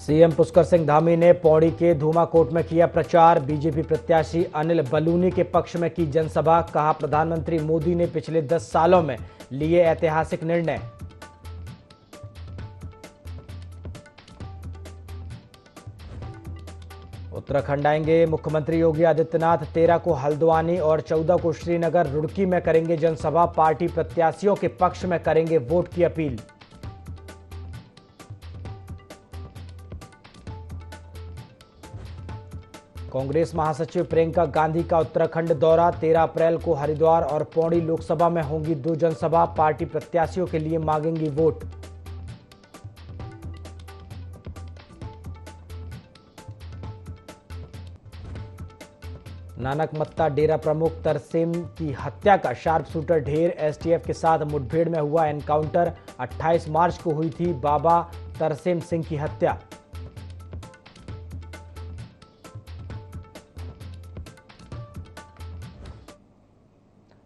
CM Pushkar Singh Dhami ने पौड़ी के धूमाकोट में किया प्रचार। बीजेपी प्रत्याशी अनिल बलूनी के पक्ष में की जनसभा। कहा, प्रधानमंत्री मोदी ने पिछले 10 सालों में लिए ऐतिहासिक निर्णय। उत्तराखंड आएंगे मुख्यमंत्री योगी आदित्यनाथ। 13 को हल्द्वानी और 14 को श्रीनगर, रुड़की में करेंगे जनसभा। पार्टी प्रत्याशियों के पक्ष में करेंगे वोट की अपील। कांग्रेस महासचिव प्रियंका गांधी का उत्तराखंड दौरा। 13 अप्रैल को हरिद्वार और पौड़ी लोकसभा में होंगी 2 जनसभा। पार्टी प्रत्याशियों के लिए मांगेंगी वोट। नानकमत्ता डेरा प्रमुख तरसेम की हत्या का शार्प शूटर ढेर। एसटीएफ के साथ मुठभेड़ में हुआ एनकाउंटर। 28 मार्च को हुई थी बाबा तरसेम सिंह की हत्या।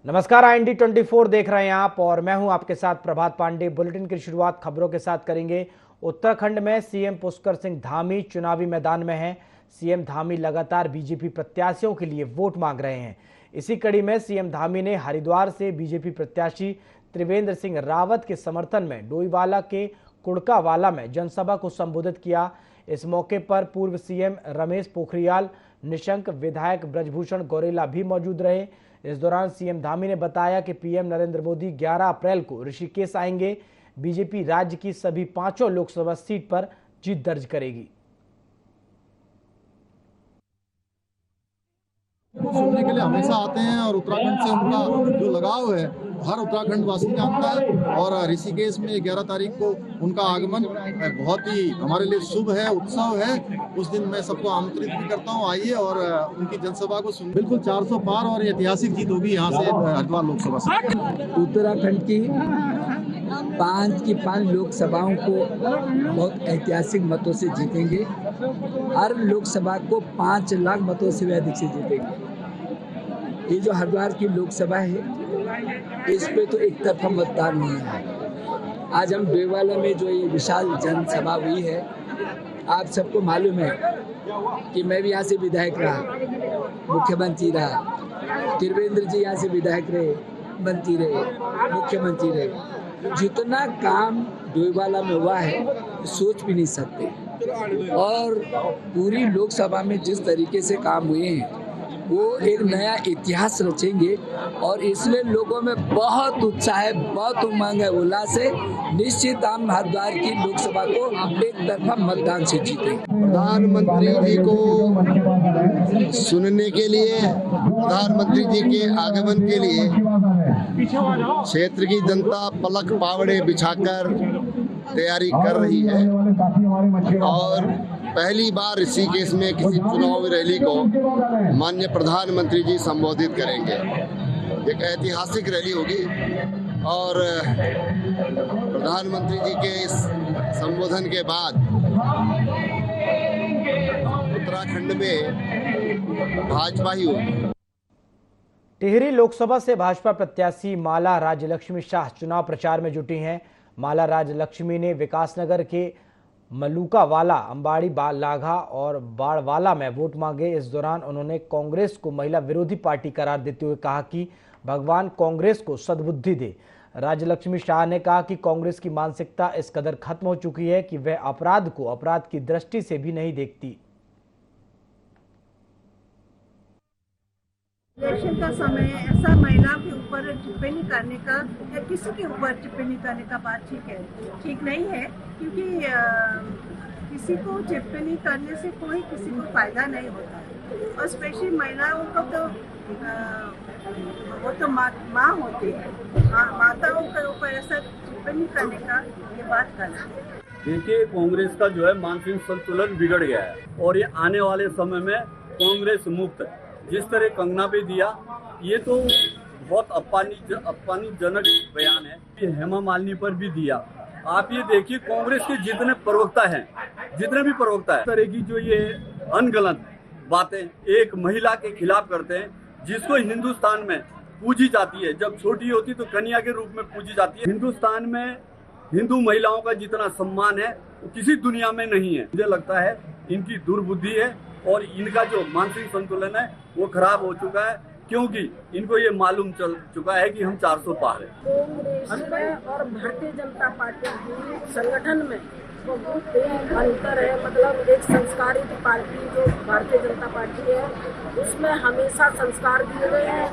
नमस्कार, IND 24 देख रहे हैं आप और मैं हूं आपके साथ प्रभात पांडे। बुलेटिन की शुरुआत खबरों के साथ करेंगे। उत्तराखंड में सीएम पुष्कर सिंह धामी चुनावी मैदान में हैं। सीएम धामी लगातार बीजेपी प्रत्याशियों के लिए वोट मांग रहे हैं। इसी कड़ी में सीएम धामी ने हरिद्वार से बीजेपी प्रत्याशी त्रिवेंद्र सिंह रावत के समर्थन में डोईवाला के कुड़कावाला में जनसभा को संबोधित किया। इस मौके पर पूर्व सीएम रमेश पोखरियाल निशंक, विधायक ब्रजभूषण गौरेला भी मौजूद रहे। इस दौरान सीएम धामी ने बताया कि पीएम नरेंद्र मोदी 11 अप्रैल को ऋषिकेश आएंगे। बीजेपी राज्य की सभी 5 लोकसभा सीट पर जीत दर्ज करेगी। सुनने के लिए हमेशा आते हैं और उत्तराखंड से उनका जो लगाव है हर उत्तराखंड वासी जानता है। और ऋषिकेश में 11 तारीख को उनका आगमन बहुत ही हमारे लिए शुभ है, उत्सव है। उस दिन मैं सबको आमंत्रित भी करता हूँ, आइए और उनकी जनसभा को सुन। बिल्कुल 400 पार और ऐतिहासिक जीत होगी यहाँ से हरिद्वार लोकसभा से। उत्तराखंड की 5 लोकसभाओं को बहुत ऐतिहासिक मतों से जीतेंगे। हर लोकसभा को 5 लाख मतों से भी अधिक से जीतेंगे। ये जो हरिद्वार की लोकसभा है, इस पे तो एक तरफा मतदान नहीं है। आज हम डोईवाला में जो ये विशाल जनसभा हुई है, आप सबको मालूम है कि मैं भी यहाँ से विधायक रहा, मुख्यमंत्री रहा। त्रिवेंद्र जी यहाँ से विधायक रहे, मंत्री रहे, मुख्यमंत्री रहे। जितना काम डोईवाला में हुआ है सोच भी नहीं सकते। और पूरी लोकसभा में जिस तरीके से काम हुए हैं वो एक नया इतिहास रचेंगे। और इसलिए लोगों में बहुत उत्साह है, बहुत उमंग है, उल्लास है। निश्चित हम हरिद्वार की लोकसभा को एक तरफा मतदान से जीतेंगे। प्रधानमंत्री जी को सुनने के लिए, प्रधानमंत्री जी के आगमन के लिए क्षेत्र की जनता पलक पावड़े बिछाकर तैयारी कर रही है। और पहली बार ऋषिकेश में किसी चुनावी रैली को माननीय प्रधानमंत्री जी संबोधित करेंगे। एक ऐतिहासिक रैली होगी और प्रधानमंत्री जी के इस संबोधन के बाद उत्तराखंड में भाजपा ही होगी। टिहरी लोकसभा से भाजपा प्रत्याशी माला राज्यलक्ष्मी शाह चुनाव प्रचार में जुटी हैं। माला राज्यलक्ष्मी ने विकासनगर के मलूकावाला, अंबाड़ी लाघा और बाड़वाला में वोट मांगे। इस दौरान उन्होंने कांग्रेस को महिला विरोधी पार्टी करार देते हुए कहा कि भगवान कांग्रेस को सद्बुद्धि दे। राज्यलक्ष्मी शाह ने कहा कि कांग्रेस की मानसिकता इस कदर खत्म हो चुकी है कि वह अपराध को अपराध की दृष्टि से भी नहीं देखती। इलेक्शन का समय ऐसा महिला के ऊपर टिप्पणी करने का या किसी के ऊपर टिप्पणी करने का बात ठीक नहीं है। क्योंकि किसी को टिप्पणी करने से कोई किसी को फायदा नहीं होता है। और स्पेशली महिलाओं को तो वो तो माँ होती है, माताओं के ऊपर ऐसा टिप्पणी करने का ये बात करना। देखिए, कांग्रेस का जो है मानसिक संतुलन बिगड़ गया है और ये आने वाले समय में कांग्रेस मुक्त, जिस तरह कंगना पे दिया, ये तो बहुत अपमानजनक बयान है। ये हेमा मालिनी पर भी दिया। आप ये देखिए, कांग्रेस के जितने भी प्रवक्ता है, इस तरह की जो ये अनगलत बातें एक महिला के खिलाफ करते हैं, जिसको हिंदुस्तान में पूजी जाती है। जब छोटी होती तो कन्या के रूप में पूजी जाती है। हिंदुस्तान में हिंदू महिलाओं का जितना सम्मान है वो किसी दुनिया में नहीं है। मुझे लगता है इनकी दुर्बुद्धि है और इनका जो मानसिक संतुलन है वो खराब हो चुका है, क्योंकि इनको ये मालूम चल चुका है कि हम 400 पार है। कांग्रेस में और भारतीय जनता पार्टी की संगठन में बहुत ही अंतर है। मतलब एक संस्कारित पार्टी जो भारतीय जनता पार्टी है उसमें हमेशा संस्कार दिए गए हैं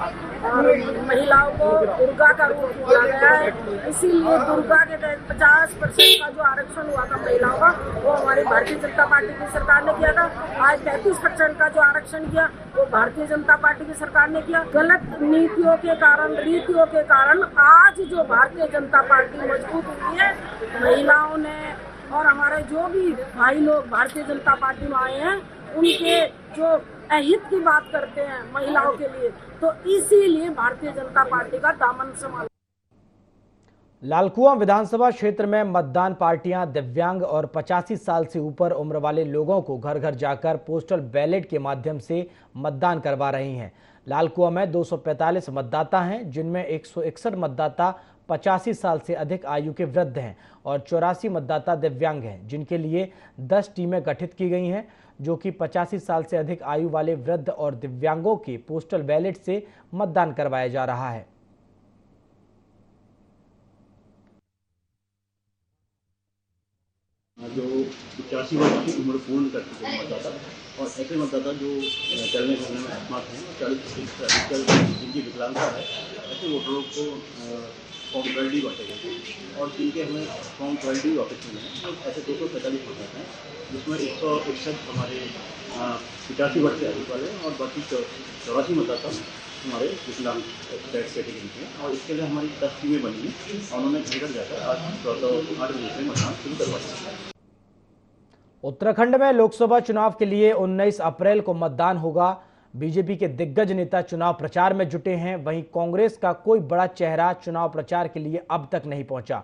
और महिलाओं को दुर्गा का रूप दिया गया है। इसीलिए दुर्गा के तहत 50% का जो आरक्षण हुआ था महिलाओं का वो हमारी भारतीय जनता पार्टी की सरकार ने किया था। आज 33% का जो आरक्षण किया वो भारतीय जनता पार्टी की सरकार ने किया। गलत नीतियों के कारण, रीतियों के कारण आज जो भारतीय जनता पार्टी मजबूत हुई है, महिलाओं ने और हमारे जो भी भाई लोग भारतीय जनता पार्टी में आए हैं उनके जो अहित की बात करते हैं महिलाओं के लिए, तो इसीलिए भारतीय जनता पार्टी का दामन संभाल। लालकुआं विधानसभा क्षेत्र में मतदान पार्टियां दिव्यांग और 85 साल से ऊपर उम्र वाले लोगों को घर घर जाकर पोस्टल बैलेट के माध्यम से मतदान करवा रही हैं। लालकुआं में 245 मतदाता हैं, जिनमें 161 मतदाता 85 साल से अधिक आयु के वृद्ध हैं और 84 मतदाता दिव्यांग हैं, जिनके लिए 10 टीमें गठित की गई हैं, जो कि 85 साल से अधिक आयु वाले वृद्ध और दिव्यांगों के पोस्टल बैलेट से मतदान करवाया जा रहा है। जो 85 वर्ष की उम्र पूर्ण कर चुके हैं मतदाता और ऐसे मतदाता जो चलने फिरने में असमर्थ हैं, 40 से अधिक जिनकी विकलांगता है, ऐसे वोटरों को फॉर्म 12D बांटे गए और जिनके हमें फॉर्म 12D वापस मिले हैं, ऐसे 245 मतदाता हैं, जिसमें 161 हमारे 85 वर्ष से अधिक वाले हैं और बाकी 84 मतदाता हमारे विकलांग कैटेगरी के हैं। और इसके लिए हमारी 10 टीमें बनी हैं और उन्होंने घर घर जाकर आज 8 बजे से मतदान शुरू करवा दिया। उत्तराखंड में लोकसभा चुनाव के लिए 19 अप्रैल को मतदान होगा। बीजेपी के दिग्गज नेता चुनाव प्रचार में जुटे हैं। वहीं कांग्रेस का कोई बड़ा चेहरा चुनाव प्रचार के लिए अब तक नहीं पहुंचा।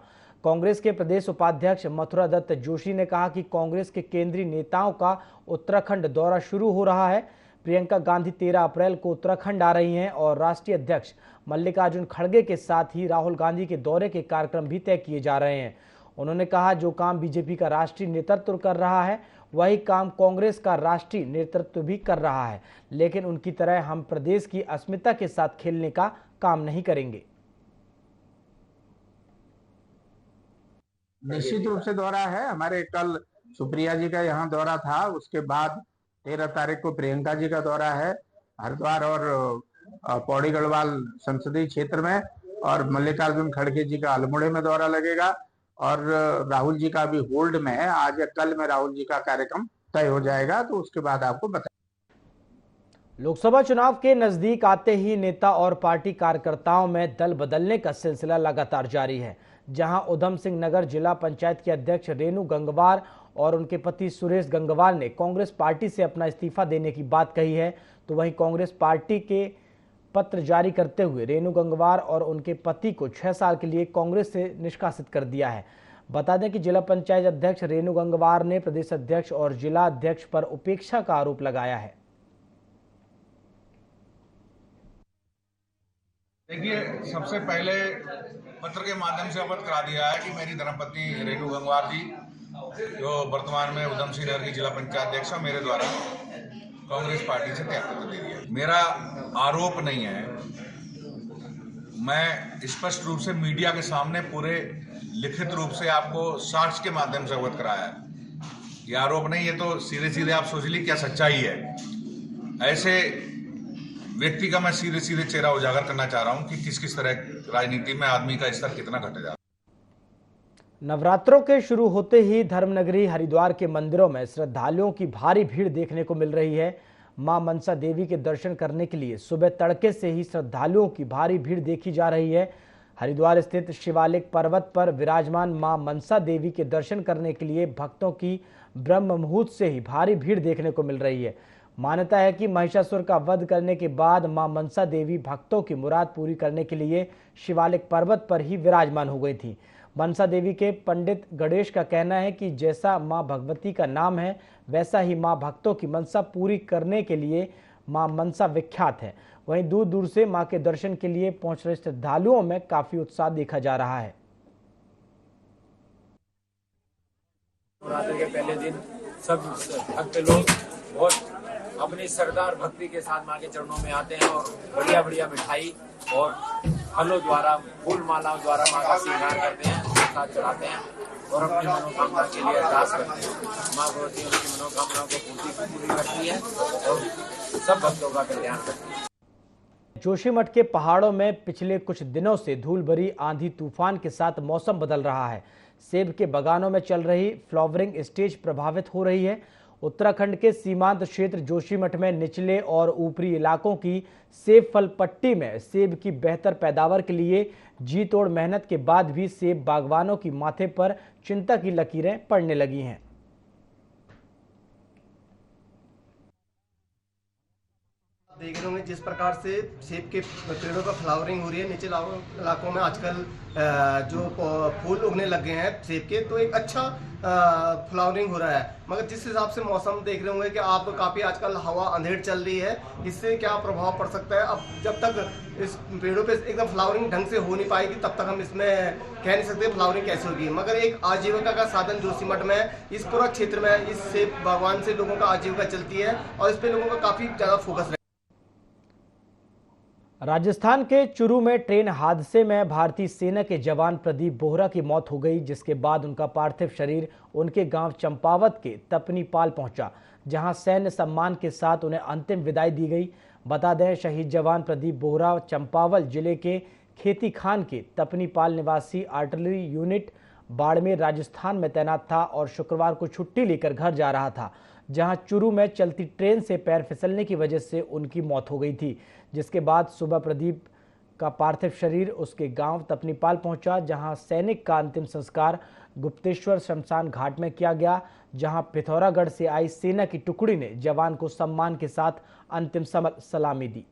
कांग्रेस के प्रदेश उपाध्यक्ष मथुरा दत्त जोशी ने कहा कि कांग्रेस के केंद्रीय नेताओं का उत्तराखंड दौरा शुरू हो रहा है। प्रियंका गांधी 13 अप्रैल को उत्तराखंड आ रही हैं और राष्ट्रीय अध्यक्ष मल्लिकार्जुन खड़गे के साथ ही राहुल गांधी के दौरे के कार्यक्रम भी तय किए जा रहे हैं। उन्होंने कहा, जो काम बीजेपी का राष्ट्रीय नेतृत्व कर रहा है वही काम कांग्रेस का राष्ट्रीय नेतृत्व भी कर रहा है, लेकिन उनकी तरह हम प्रदेश की अस्मिता के साथ खेलने का काम नहीं करेंगे। निश्चित रूप से दौरा है। हमारे कल सुप्रिया जी का यहाँ दौरा था, उसके बाद 13 तारीख को प्रियंका जी का दौरा है हरिद्वार और पौड़ी गढ़वाल संसदीय क्षेत्र में, और मल्लिकार्जुन खड़गे जी का अल्मोड़े में दौरा लगेगा और राहुल जी का भी होल्ड में है। आज या कल में राहुल जी का कार्यक्रम तय हो जाएगा, तो उसके बाद आपको बताएंगे। लोकसभा चुनाव के नजदीक आते ही नेता और पार्टी कार्यकर्ताओं में दल बदलने का सिलसिला लगातार जारी है। जहां उधम सिंह नगर जिला पंचायत के अध्यक्ष रेणु गंगवार और उनके पति सुरेश गंगवार ने कांग्रेस पार्टी से अपना इस्तीफा देने की बात कही है, तो वहीं कांग्रेस पार्टी के पत्र जारी करते हुए रेणु गंगवार और उनके पति को 6 साल के लिए कांग्रेस से निष्कासित कर दिया है। बता दें कि जिला पंचायत अध्यक्ष रेणु गंगवार ने प्रदेश अध्यक्ष और जिला अध्यक्ष पर उपेक्षा का आरोप लगाया है। देखिए, सबसे पहले पत्र के माध्यम से अवगत करा दिया है कि मेरी धर्मपत्नी रेणु गंगवार जी, जो वर्तमान में उधम सिंह नगर की जिला पंचायत अध्यक्ष है, मेरे द्वारा कांग्रेस पार्टी से त्यागपत्र दे दिया। मेरा आरोप नहीं है, मैं स्पष्ट रूप से मीडिया के सामने पूरे लिखित रूप से आपको साक्ष्य के माध्यम से अवगत कराया है। ये आरोप नहीं है तो सीधे सीधे आप सोच लीजिए क्या सच्चाई है। ऐसे व्यक्ति का मैं सीधे सीधे चेहरा उजागर करना चाह रहा हूं कि किस किस तरह राजनीति में आदमी का स्तर कितना घट जाता है। नवरात्रों के शुरू होते ही धर्मनगरी हरिद्वार के मंदिरों में श्रद्धालुओं की भारी भीड़ देखने को मिल रही है। मां मनसा देवी के दर्शन करने के लिए सुबह तड़के से ही श्रद्धालुओं की भारी भीड़ देखी जा रही है। हरिद्वार स्थित शिवालिक पर्वत पर विराजमान मां मनसा देवी के दर्शन करने के लिए भक्तों की ब्रह्म मुहूर्त से ही भारी भीड़ देखने को मिल रही है। मान्यता है कि महिषासुर का वध करने के बाद मां मनसा देवी भक्तों की मुराद पूरी करने के लिए शिवालिक पर्वत पर ही विराजमान हो गई थी। मनसा देवी के पंडित गणेश का कहना है कि जैसा मां भगवती का नाम है, वैसा ही मां भक्तों की मनसा पूरी करने के लिए मां मनसा विख्यात है। वहीं दूर दूर से मां के दर्शन के लिए पहुंच रहे श्रद्धालुओं में काफी उत्साह देखा जा रहा है। नवरात्रि के पहले दिन सब भक्त लोग बहुत अपनी श्रद्धा और भक्ति के साथ मां के चरणों में आते हैं और बढ़िया बढ़िया मिठाई और फलों द्वारा, फूल मालाओं द्वारा मां का श्रृंगार करते हैं, प्रसाद चढ़ाते हैं और अपनी मनोकामना के लिए अरदास करते हैं। मां भगवती उनकी मनोकामनाओं को पूरी करती है और सब भक्तों का कल्याण करती है। जोशीमठ के पहाड़ों में पिछले कुछ दिनों से धूल भरी आंधी तूफान के साथ मौसम बदल रहा है। सेब के बागानों में चल रही फ्लावरिंग स्टेज प्रभावित हो रही है। उत्तराखंड के सीमांत क्षेत्र जोशीमठ में निचले और ऊपरी इलाकों की सेब फल पट्टी में सेब की बेहतर पैदावार के लिए जी तोड़ मेहनत के बाद भी सेब बागवानों की माथे पर चिंता की लकीरें पड़ने लगी हैं। देख रहे होंगे जिस प्रकार से सेब के पेड़ों पर फ्लावरिंग हो रही है। निचले इलाकों में आजकल जो फूल उगने लग गए हैं सेब के, तो एक अच्छा फ्लावरिंग हो रहा है। मगर जिस हिसाब से मौसम देख रहे होंगे कि आप काफ़ी आजकल हवा अंधेर चल रही है, इससे क्या प्रभाव पड़ सकता है। अब जब तक इस पेड़ों पे एकदम फ्लावरिंग ढंग से हो नहीं पाएगी तब तक हम इसमें कह नहीं सकते फ्लावरिंग कैसे होगी। मगर एक आजीविका का साधन जोशीमठ में, इस पूरा क्षेत्र में इस सेब बागवान से लोगों का आजीविका चलती है और इस पे लोगों का काफ़ी ज़्यादा फोकस है। राजस्थान के चुरू में ट्रेन हादसे में भारतीय सेना के जवान प्रदीप बोहरा की मौत हो गई, जिसके बाद उनका पार्थिव शरीर उनके गांव चंपावत के तपनीपाल पहुंचा, जहां सैन्य सम्मान के साथ उन्हें अंतिम विदाई दी गई। बता दें, शहीद जवान प्रदीप बोहरा चंपावत जिले के खेती खान के तपनीपाल निवासी आर्टिलरी यूनिट बाड़मेर राजस्थान में तैनात था और शुक्रवार को छुट्टी लेकर घर जा रहा था, जहां चुरू में चलती ट्रेन से पैर फिसलने की वजह से उनकी मौत हो गई थी। जिसके बाद सुबह प्रदीप का पार्थिव शरीर उसके गांव तपनीपाल पहुंचा, जहां सैनिक का अंतिम संस्कार गुप्तेश्वर शमशान घाट में किया गया, जहां पिथौरागढ़ से आई सेना की टुकड़ी ने जवान को सम्मान के साथ अंतिम सलामी दी।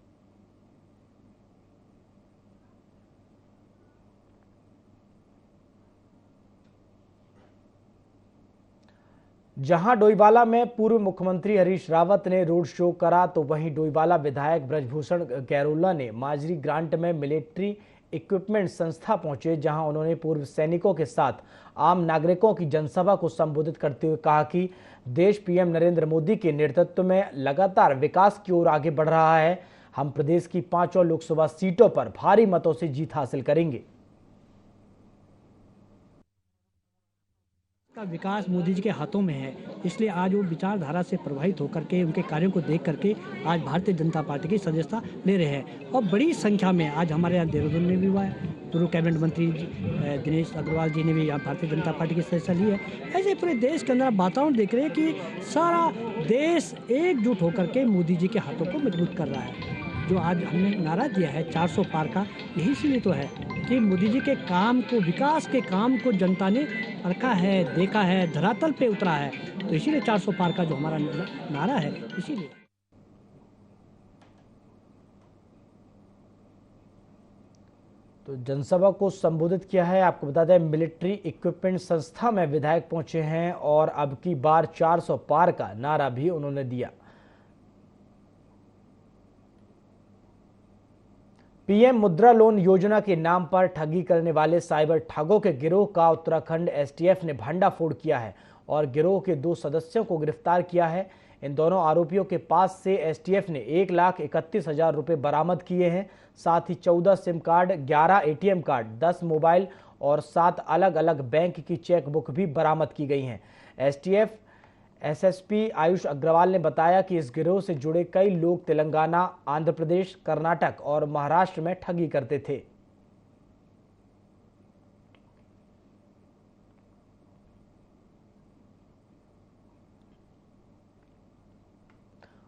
जहां डोईवाला में पूर्व मुख्यमंत्री हरीश रावत ने रोड शो करा, तो वहीं डोईवाला विधायक ब्रजभूषण गैरोला ने माजरी ग्रांट में मिलिट्री इक्विपमेंट संस्था पहुंचे, जहां उन्होंने पूर्व सैनिकों के साथ आम नागरिकों की जनसभा को संबोधित करते हुए कहा कि देश पीएम नरेंद्र मोदी के नेतृत्व में लगातार विकास की ओर आगे बढ़ रहा है। हम प्रदेश की 5 लोकसभा सीटों पर भारी मतों से जीत हासिल करेंगे। का विकास मोदी जी के हाथों में है, इसलिए आज वो विचारधारा से प्रभावित होकर के उनके कार्यों को देख करके आज भारतीय जनता पार्टी की सदस्यता ले रहे हैं। और बड़ी संख्या में आज हमारे यहाँ देहरादून में भी हुआ है, पूर्व कैबिनेट मंत्री दिनेश अग्रवाल जी ने भी यहाँ भारतीय जनता पार्टी की सदस्यता ली है। ऐसे पूरे देश के अंदर वातावरण देख रहे हैं कि सारा देश एकजुट होकर के मोदी जी के हाथों को मजबूत कर रहा है। जो आज हमने नारा दिया है 400 पार का, यही इसलिए तो है कि मोदी जी के काम को, विकास के काम को जनता ने परखा है, देखा है, धरातल पे उतरा है, तो इसीलिए 400 पार का जो हमारा नारा है, इसीलिए। तो जनसभा को संबोधित किया है। आपको बता दें, मिलिट्री इक्विपमेंट संस्था में विधायक पहुंचे हैं और अब की बार 400 पार का नारा भी उन्होंने दिया। पीएम मुद्रा लोन योजना के नाम पर ठगी करने वाले साइबर ठगों के गिरोह का उत्तराखंड एसटीएफ ने भंडाफोड़ किया है और गिरोह के 2 सदस्यों को गिरफ्तार किया है। इन दोनों आरोपियों के पास से एसटीएफ ने 1,31,000 रुपए बरामद किए हैं। साथ ही 14 SIM card, 11 ATM card, 10 mobile और 7 अलग अलग बैंक की चेक बुक भी बरामद की गई हैं। एसटीएफ एसएसपी आयुष अग्रवाल ने बताया कि इस गिरोह से जुड़े कई लोग तेलंगाना, आंध्र प्रदेश, कर्नाटक और महाराष्ट्र में ठगी करते थे।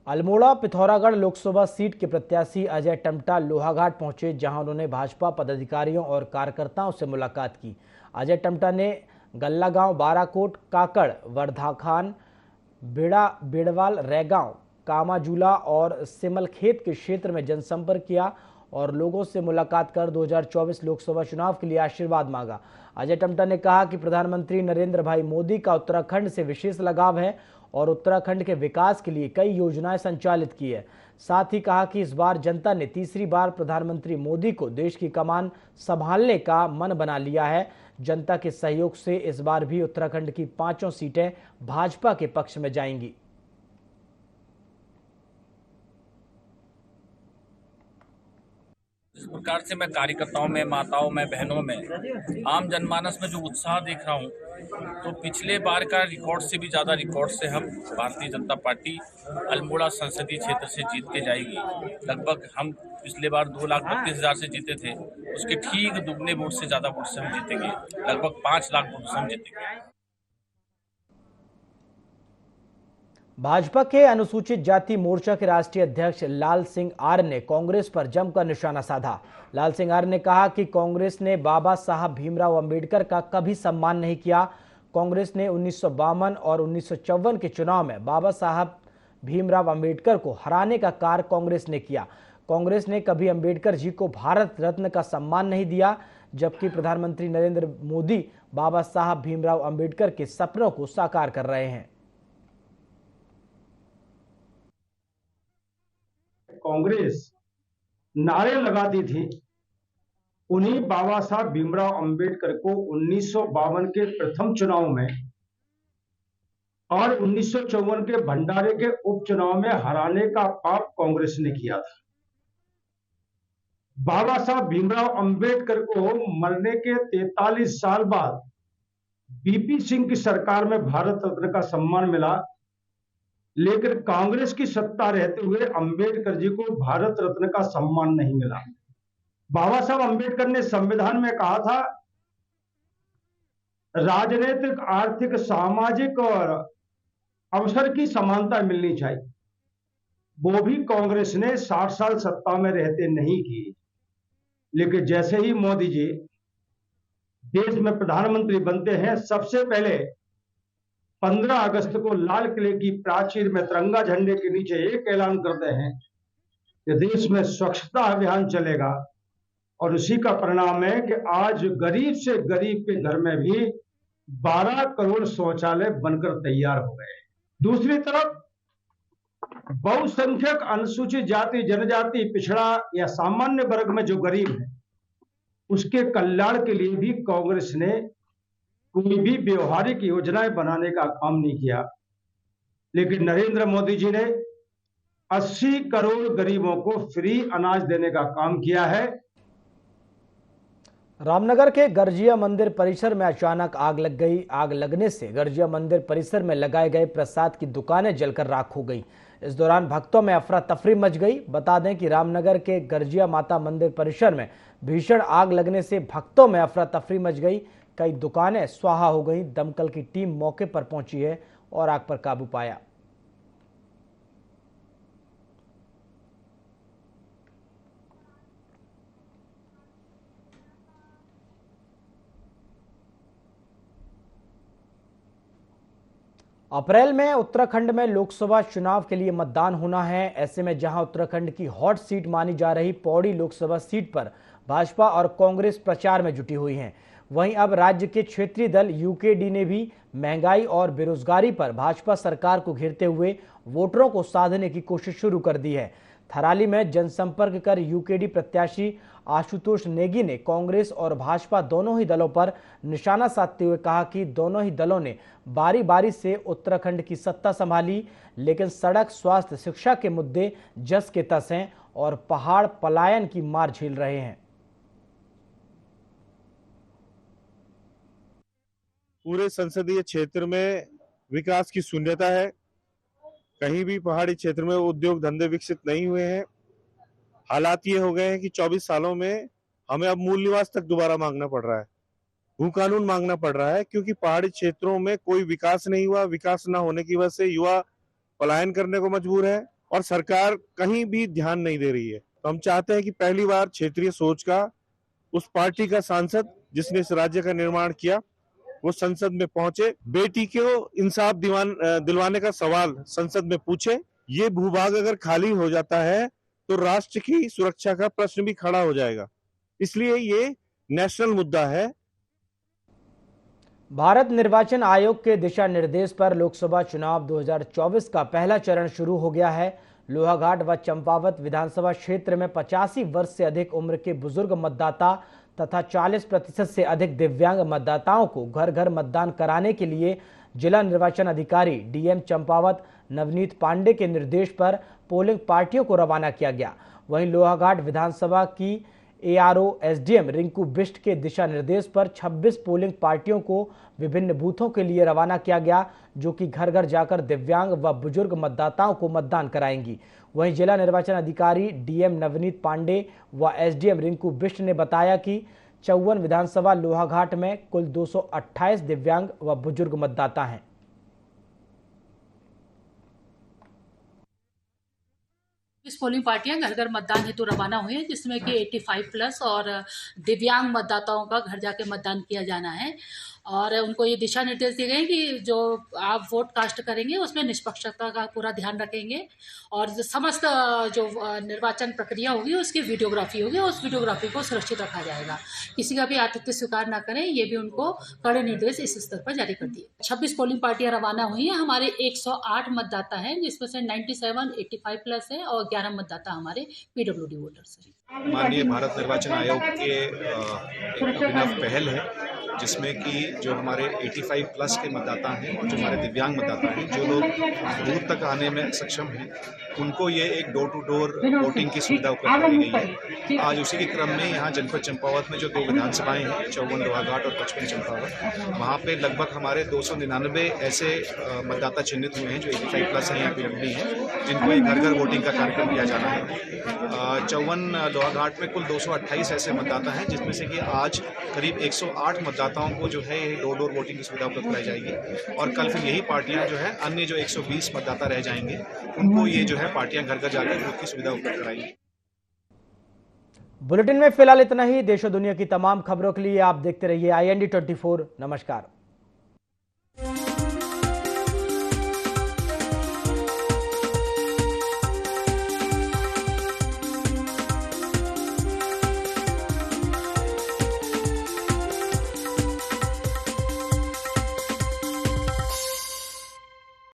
अल्मोड़ा पिथौरागढ़ लोकसभा सीट के प्रत्याशी अजय टमटा लोहाघाट पहुंचे, जहां उन्होंने भाजपा पदाधिकारियों और कार्यकर्ताओं से मुलाकात की। अजय टमटा ने गल्लागांव, बाराकोट, काकड़, वर्धाखान, बेड़वाल, रैगांव, कामाजूला और सिमलखेत के क्षेत्र में जनसंपर्क किया और लोगों से मुलाकात कर 2024 लोकसभा चुनाव के लिए आशीर्वाद मांगा। अजय टमटा ने कहा कि प्रधानमंत्री नरेंद्र भाई मोदी का उत्तराखंड से विशेष लगाव है और उत्तराखंड के विकास के लिए कई योजनाएं संचालित की है। साथ ही कहा कि इस बार जनता ने तीसरी बार प्रधानमंत्री मोदी को देश की कमान संभालने का मन बना लिया है, जनता के सहयोग से इस बार भी उत्तराखंड की 5 सीटें भाजपा के पक्ष में जाएंगी। इस प्रकार से मैं कार्यकर्ताओं में, माताओं में, बहनों में, आम जनमानस में जो उत्साह देख रहा हूँ, तो पिछले बार का रिकॉर्ड से भी ज़्यादा रिकॉर्ड से हम भारतीय जनता पार्टी अल्मोड़ा संसदीय क्षेत्र से जीत के जाएगी। लगभग हम पिछले बार 2,32,000 से जीते थे, उसके ठीक दुगने वोट से ज़्यादा वोट से हम जीतेंगे। लगभग 5 लाख वोट से हम जीतेंगे। भाजपा के अनुसूचित जाति मोर्चा के राष्ट्रीय अध्यक्ष लाल सिंह आर्य ने कांग्रेस पर जमकर निशाना साधा। लाल सिंह आर्य ने कहा कि कांग्रेस ने बाबा साहब भीमराव अंबेडकर का कभी सम्मान नहीं किया। कांग्रेस ने 1952 और 1954 के चुनाव में बाबा साहब भीमराव अंबेडकर को हराने का कार्य कांग्रेस ने किया। कांग्रेस ने कभी अंबेडकर जी को भारत रत्न का सम्मान नहीं दिया, जबकि प्रधानमंत्री नरेंद्र मोदी बाबा साहब भीमराव अंबेडकर के सपनों को साकार कर रहे हैं। कांग्रेस नारे लगाती थी, उन्हीं बाबा साहब भीमराव अंबेडकर को 1952 के प्रथम चुनाव में और 1954 के भंडारे के उपचुनाव में हराने का पाप कांग्रेस ने किया था। बाबा साहब भीमराव अंबेडकर को मरने के 43 साल बाद बीपी सिंह की सरकार में भारत रत्न का सम्मान मिला, लेकिन कांग्रेस की सत्ता रहते हुए अंबेडकर जी को भारत रत्न का सम्मान नहीं मिला। बाबा साहब अंबेडकर ने संविधान में कहा था, राजनीतिक, आर्थिक, सामाजिक और अवसर की समानता मिलनी चाहिए। वो भी कांग्रेस ने 60 साल सत्ता में रहते नहीं की। लेकिन जैसे ही मोदी जी देश में प्रधानमंत्री बनते हैं, सबसे पहले 15 अगस्त को लाल किले की प्राचीर में तिरंगा झंडे के नीचे एक ऐलान करते हैं कि देश में स्वच्छता अभियान चलेगा, और उसी का परिणाम है कि आज गरीब से गरीब के घर में भी 12 करोड़ शौचालय बनकर तैयार हो गए। दूसरी तरफ बहुसंख्यक अनुसूचित जाति, जनजाति, पिछड़ा या सामान्य वर्ग में जो गरीब है, उसके कल्याण के लिए भी कांग्रेस ने कोई भी व्यवहारिक योजनाएं बनाने का काम नहीं किया। लेकिन नरेंद्र मोदी जी ने 80 करोड़ गरीबों को फ्री अनाज देने का काम किया है। रामनगर के गर्जिया मंदिर परिसर में अचानक आग लग गई। आग लगने से गर्जिया मंदिर परिसर में लगाए गए प्रसाद की दुकानें जलकर राख हो गई। इस दौरान भक्तों में अफरा तफरी मच गई। बता दें कि रामनगर के गर्जिया माता मंदिर परिसर में भीषण आग लगने से भक्तों में अफरा तफरी मच गई। कई दुकानें स्वाहा हो गई। दमकल की टीम मौके पर पहुंची है और आग पर काबू पाया। अप्रैल में उत्तराखंड में लोकसभा चुनाव के लिए मतदान होना है। ऐसे में जहां उत्तराखंड की हॉट सीट मानी जा रही पौड़ी लोकसभा सीट पर भाजपा और कांग्रेस प्रचार में जुटी हुई हैं, वहीं अब राज्य के क्षेत्रीय दल यूकेडी ने भी महंगाई और बेरोजगारी पर भाजपा सरकार को घेरते हुए वोटरों को साधने की कोशिश शुरू कर दी है। थराली में जनसंपर्क कर यूकेडी प्रत्याशी आशुतोष नेगी ने कांग्रेस और भाजपा दोनों ही दलों पर निशाना साधते हुए कहा कि दोनों ही दलों ने बारी बारी से उत्तराखंड की सत्ता संभाली, लेकिन सड़क, स्वास्थ्य, शिक्षा के मुद्दे जस के तस हैं और पहाड़ पलायन की मार झेल रहे हैं। पूरे संसदीय क्षेत्र में विकास की शून्यता है। कहीं भी पहाड़ी क्षेत्र में उद्योग धंधे विकसित नहीं हुए हैं। हालात ये हो गए हैं कि 24 सालों में हमें अब मूल निवास तक दोबारा मांगना पड़ रहा है, भू कानून मांगना पड़ रहा है, क्योंकि पहाड़ी क्षेत्रों में कोई विकास नहीं हुआ। विकास न होने की वजह से युवा पलायन करने को मजबूर है और सरकार कहीं भी ध्यान नहीं दे रही है। तो हम चाहते हैं कि पहली बार क्षेत्रीय सोच का उस पार्टी का सांसद जिसने इस राज्य का निर्माण किया वो संसद में पहुंचे, बेटी को इंसाफ दिलवाने का सवाल संसद में पूछे। ये भूभाग अगर खाली हो जाता है तो राष्ट्र की सुरक्षा का प्रश्न भी खड़ा हो जाएगा, इसलिए ये नेशनल मुद्दा है। भारत निर्वाचन आयोग के दिशा निर्देश पर लोकसभा चुनाव 2024 का पहला चरण शुरू हो गया है। लोहाघाट व चंपावत विधानसभा क्षेत्र में 85 वर्ष से अधिक उम्र के बुजुर्ग मतदाता तथा 40% से अधिक दिव्यांग मतदाताओं को घर घर मतदान कराने के लिए जिला निर्वाचन अधिकारी डीएम चंपावत नवनीत पांडे के निर्देश पर पोलिंग पार्टियों को रवाना किया गया। वहीं लोहाघाट विधानसभा की एआरओ एसडीएम रिंकू बिष्ट के दिशा निर्देश पर 26 पोलिंग पार्टियों को विभिन्न बूथों के लिए रवाना किया गया, जो कि घर घर जाकर दिव्यांग व बुजुर्ग मतदाताओं को मतदान कराएंगी। वहीं जिला निर्वाचन अधिकारी डीएम नवनीत पांडे व एसडीएम रिंकू बिष्ट ने बताया कि 54 विधानसभा लोहाघाट में कुल 228 दिव्यांग व बुजुर्ग मतदाता हैं। इस पोलिंग पार्टियां घर घर मतदान हेतु रवाना हुई हैं, जिसमें कि 85 प्लस और दिव्यांग मतदाताओं का घर जाके मतदान किया जाना है। और उनको ये दिशा निर्देश दिए गए हैं कि जो आप वोट कास्ट करेंगे उसमें निष्पक्षता का पूरा ध्यान रखेंगे और समस्त जो निर्वाचन प्रक्रिया होगी उसकी वीडियोग्राफी होगी, उस वीडियोग्राफी को सुरक्षित रखा जाएगा। किसी का भी आतिथ्य स्वीकार ना करें, ये भी उनको कड़े निर्देश इस स्तर पर जारी कर दिए। 26 पोलिंग पार्टियां रवाना हुई हैं। हमारे 108 मतदाता हैं, जिसमें से 97 85 प्लस है और 11 मतदाता हमारे पीडब्ल्यूडी वोटर्स हैं। माननीय भारत निर्वाचन आयोग के एक अभिनव पहल है, जिसमें कि जो हमारे 85 प्लस के मतदाता हैं और जो हमारे दिव्यांग मतदाता हैं, जो लोग बूथ तक आने में सक्षम हैं, उनको ये एक डोर टू डोर वोटिंग की सुविधा उपलब्ध कराई गई है। आज उसी के क्रम में यहाँ जनपद चंपावत में जो 2 विधानसभाएं हैं, 54 लोहाघाट और 55 चंपावत, वहाँ पे लगभग हमारे 299 ऐसे मतदाता चिन्हित हुए हैं जो 85 प्लस हैं या पीडब्ल्यूडी हैं, जिनको एक घर घर वोटिंग का कार्यक्रम किया जाना है। 54 लोहाघाट में कुल 228 ऐसे मतदाता हैं, जिसमें से कि आज करीब 108 मतदाताओं को जो है ये डोर टू डोर वोटिंग की सुविधा उपलब्ध कराई जाएगी और कल फिर यही पार्टियां जो है अन्य जो 120 मतदाता रह जाएंगे उनको ये जो है पार्टियां घर घर जाकर वोट की सुविधा उपलब्ध कराएंगी। बुलेटिन में फिलहाल इतना ही। देश और दुनिया की तमाम खबरों के लिए आप देखते रहिए IND 24। नमस्कार।